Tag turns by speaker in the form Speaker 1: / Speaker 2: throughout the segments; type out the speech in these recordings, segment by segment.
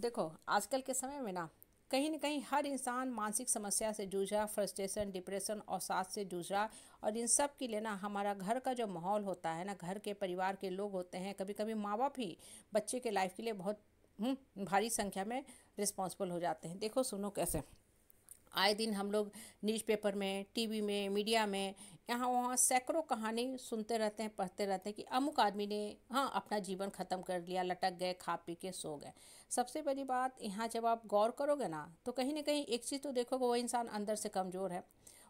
Speaker 1: देखो, आजकल के समय में ना कहीं न कहीं हर इंसान मानसिक समस्या से जूझ रहा, फ्रस्ट्रेशन, डिप्रेशन और साथ से जूझ रहा। और इन सब के लिए ना हमारा घर का जो माहौल होता है ना, घर के परिवार के लोग होते हैं, कभी कभी माँ बाप ही बच्चे के लाइफ के लिए बहुत भारी संख्या में रिस्पॉन्सिबल हो जाते हैं। देखो सुनो कैसे, आए दिन हम लोग न्यूज़पेपर में, टीवी में, मीडिया में, यहाँ वहाँ सैकड़ों कहानी सुनते रहते हैं, पढ़ते रहते हैं कि अमुक आदमी ने अपना जीवन ख़त्म कर लिया, लटक गए, खा पी के सो गए। सबसे बड़ी बात यहाँ जब आप गौर करोगे ना, तो कहीं ना कहीं एक चीज़ तो देखोगे, वो इंसान अंदर से कमज़ोर है।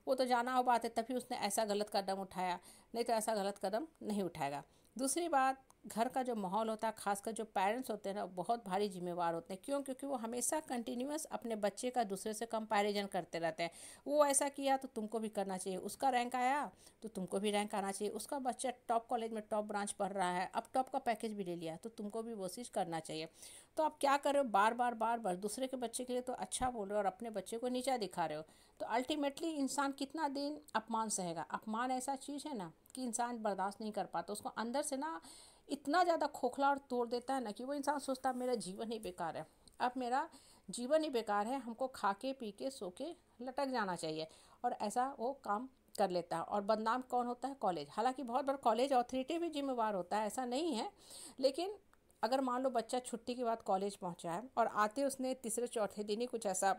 Speaker 1: वो तो जाना हो बात है, तभी उसने ऐसा गलत कदम उठाया, नहीं तो ऐसा गलत कदम नहीं उठाएगा। दूसरी बात, घर का जो माहौल होता है, खासकर जो पेरेंट्स होते हैं ना, बहुत भारी जिम्मेवार होते हैं। क्यों? क्योंकि वो हमेशा कंटिन्यूअस अपने बच्चे का दूसरे से कंपैरिजन करते रहते हैं। वो ऐसा किया तो तुमको भी करना चाहिए, उसका रैंक आया तो तुमको भी रैंक आना चाहिए, उसका बच्चा टॉप कॉलेज में टॉप ब्रांच पढ़ रहा है, अब टॉप का पैकेज भी ले लिया तो तुमको भी वो चीज़ करना चाहिए। तो आप क्या कर रहे हो? बार बार बार बार दूसरे के बच्चे के लिए तो अच्छा बोल रहे हो और अपने बच्चे को नीचा दिखा रहे हो। तो अल्टीमेटली इंसान कितना दिन अपमान सहेगा? अपमान ऐसा चीज़ है ना कि इंसान बर्दाश्त नहीं कर पाता, उसको अंदर से ना इतना ज़्यादा खोखला और तोड़ देता है ना कि वो इंसान सोचता है मेरा जीवन ही बेकार है, अब मेरा जीवन ही बेकार है, हमको खा के पी के सो के लटक जाना चाहिए। और ऐसा वो काम कर लेता है। और बदनाम कौन होता है? कॉलेज। हालांकि बहुत बार कॉलेज अथॉरिटी भी जिम्मेवार होता है, ऐसा नहीं है। लेकिन अगर मान लो बच्चा छुट्टी के बाद कॉलेज पहुंचा है और आते उसने तीसरे चौथे दिन ही कुछ ऐसा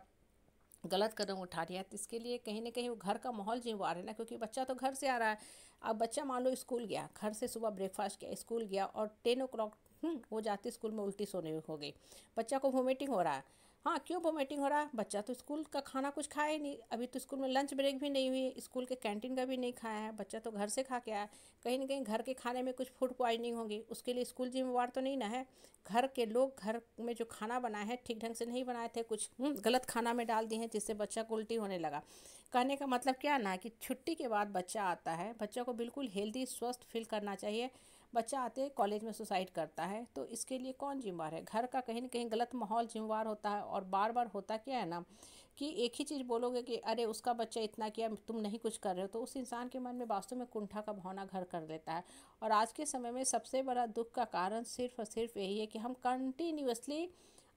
Speaker 1: गलत कदम उठा लिया, तो इसके लिए कहीं ना कहीं वो घर का माहौल जिम्मेवार है ना, क्योंकि बच्चा तो घर से आ रहा है। अब बच्चा मान लो स्कूल गया, घर से सुबह ब्रेकफास्ट किया, स्कूल गया और 10 o'clock वो जाते स्कूल में उल्टी सोने हो गई, बच्चा को वोमिटिंग हो रहा है। हाँ, क्यों वोमिटिंग हो रहा है? बच्चा तो स्कूल का खाना कुछ खाया ही नहीं, अभी तो स्कूल में लंच ब्रेक भी नहीं हुई, स्कूल के कैंटीन का भी नहीं खाया है, बच्चा तो घर से खा के आया। कहीं ना कहीं घर के खाने में कुछ फूड पॉइजनिंग होगी, उसके लिए स्कूल जिम्मेवार तो नहीं ना है। घर के लोग घर में जो खाना बनाए हैं ठीक ढंग से नहीं बनाए थे, कुछ गलत खाना में डाल दिए हैं जिससे बच्चा को उल्टी होने लगा। कहने का मतलब क्या ना कि छुट्टी के बाद बच्चा आता है, बच्चा को बिल्कुल हेल्दी स्वस्थ फील करना चाहिए। बच्चा आते कॉलेज में सुसाइड करता है, तो इसके लिए कौन जिम्मेवार है? घर का कहीं ना कहीं गलत माहौल जिम्मेवार होता है। और बार बार होता क्या है ना कि एक ही चीज़ बोलोगे कि अरे उसका बच्चा इतना किया, तुम नहीं कुछ कर रहे हो, तो उस इंसान के मन में वास्तव में कुंठा का भावना घर कर देता है। और आज के समय में सबसे बड़ा दुख का कारण सिर्फ और सिर्फ यही है कि हम कंटिन्यूअसली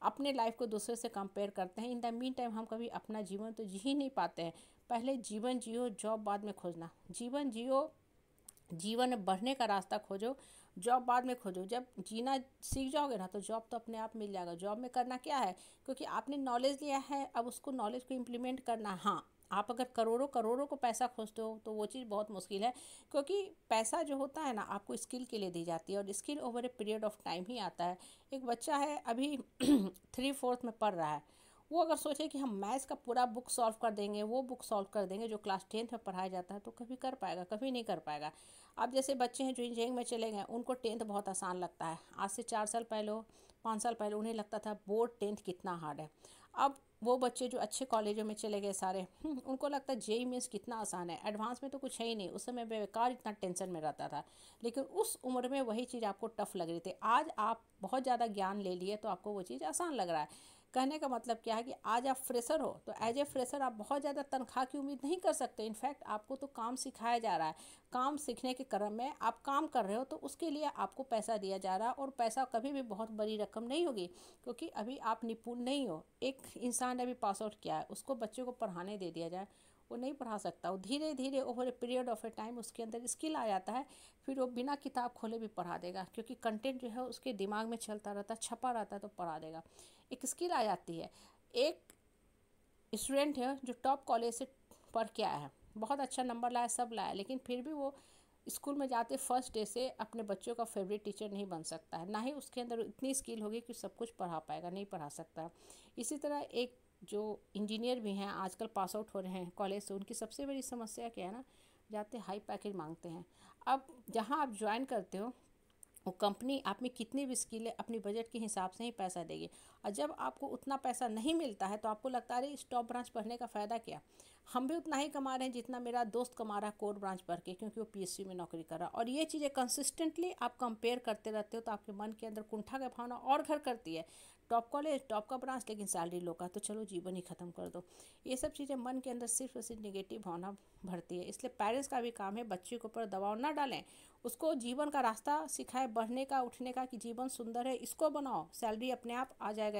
Speaker 1: अपने लाइफ को दूसरे से कंपेयर करते हैं। इन द मीन टाइम हम कभी अपना जीवन तो जी ही नहीं पाते हैं। पहले जीवन जियो, जॉब बाद में खोजना। जीवन जियो, जीवन में बढ़ने का रास्ता खोजो, जॉब बाद में खोजो। जब जीना सीख जाओगे ना तो जॉब तो अपने आप मिल जाएगा। जॉब में करना क्या है? क्योंकि आपने नॉलेज लिया है, अब उसको नॉलेज को इम्प्लीमेंट करना है। हाँ, आप अगर करोड़ों करोड़ों को पैसा खोजते हो तो वो चीज़ बहुत मुश्किल है, क्योंकि पैसा जो होता है ना आपको स्किल के लिए दी जाती है, और skill over a period of time ही आता है। एक बच्चा है अभी 3/4 में पढ़ रहा है, वो अगर सोचे कि हम मैथ्स का पूरा बुक सॉल्व कर देंगे, वो बुक सॉल्व कर देंगे जो क्लास 10th में पढ़ाया जाता है, तो कभी कर पाएगा? कभी नहीं कर पाएगा। अब जैसे बच्चे हैं जो इंजीनियरिंग में चले गए, उनको 10th बहुत आसान लगता है। आज से 4 साल पहले, 5 साल पहले उन्हें लगता था बोर्ड 10th कितना हार्ड है। अब वो बच्चे जो अच्छे कॉलेजों में चले गए सारे, उनको लगता है जेई मीन्स कितना आसान है, एडवांस में तो कुछ है ही नहीं। उस समय बेकार इतना टेंशन में रहता था, लेकिन उस उम्र में वही चीज़ आपको टफ लग रही थी। आज आप बहुत ज़्यादा ज्ञान ले लिए तो आपको वो चीज़ आसान लग रहा है। कहने का मतलब क्या है कि आज आप फ्रेशर हो तो एज ए फ्रेशर आप बहुत ज़्यादा तनख्वाह की उम्मीद नहीं कर सकते। इनफैक्ट आपको तो काम सिखाया जा रहा है, काम सीखने के क्रम में आप काम कर रहे हो, तो उसके लिए आपको पैसा दिया जा रहा है। और पैसा कभी भी बहुत बड़ी रकम नहीं होगी, क्योंकि अभी आप निपुण नहीं हो। एक इंसान ने अभी पास आउट किया है, उसको बच्चे को पढ़ाने दे दिया जाए, वो नहीं पढ़ा सकता। वो धीरे धीरे over a period of A time उसके अंदर स्किल आ जाता है, फिर वो बिना किताब खोले भी पढ़ा देगा, क्योंकि कंटेंट जो है उसके दिमाग में चलता रहता है, छपा रहता है, तो पढ़ा देगा। एक स्किल आ जाती है। एक स्टूडेंट है जो टॉप कॉलेज से पढ़ के आया है, बहुत अच्छा नंबर लाया, सब लाया, लेकिन फिर भी वो स्कूल में जाते फर्स्ट डे से अपने बच्चों का फेवरेट टीचर नहीं बन सकता है, ना ही उसके अंदर इतनी स्किल होगी कि सब कुछ पढ़ा पाएगा, नहीं पढ़ा सकता। इसी तरह एक जो इंजीनियर भी हैं आजकल पास आउट हो रहे हैं कॉलेज से, उनकी सबसे बड़ी समस्या क्या है ना, जाते हाई पैकेज मांगते हैं। अब जहाँ आप ज्वाइन करते हो वो कंपनी आप में कितनी भी स्किल है अपनी बजट के हिसाब से ही पैसा देगी। और जब आपको उतना पैसा नहीं मिलता है तो आपको लगता है अरे स्टॉप ब्रांच पढ़ने का फ़ायदा क्या, हम भी उतना ही कमा रहे हैं जितना मेरा दोस्त कमा रहा है कोर ब्रांच पढ़ के, क्योंकि वो पीएसयू में नौकरी कर रहा है। और ये चीज़ें कंसिस्टेंटली आप कंपेयर करते रहते हो तो आपके मन के अंदर कुंठा का भावना और घर करती है। टॉप कॉलेज, टॉप का ब्रांच, लेकिन सैलरी लो का, तो चलो जीवन ही ख़त्म कर दो। ये सब चीज़ें मन के अंदर सिर्फ और सिर्फ निगेटिव भावना भरती है। इसलिए पेरेंट्स का भी काम है बच्चे के ऊपर दबाव ना डालें, उसको जीवन का रास्ता सिखाए, बढ़ने का, उठने का, कि जीवन सुंदर है, इसको बनाओ, सैलरी अपने आप आ जाएगा।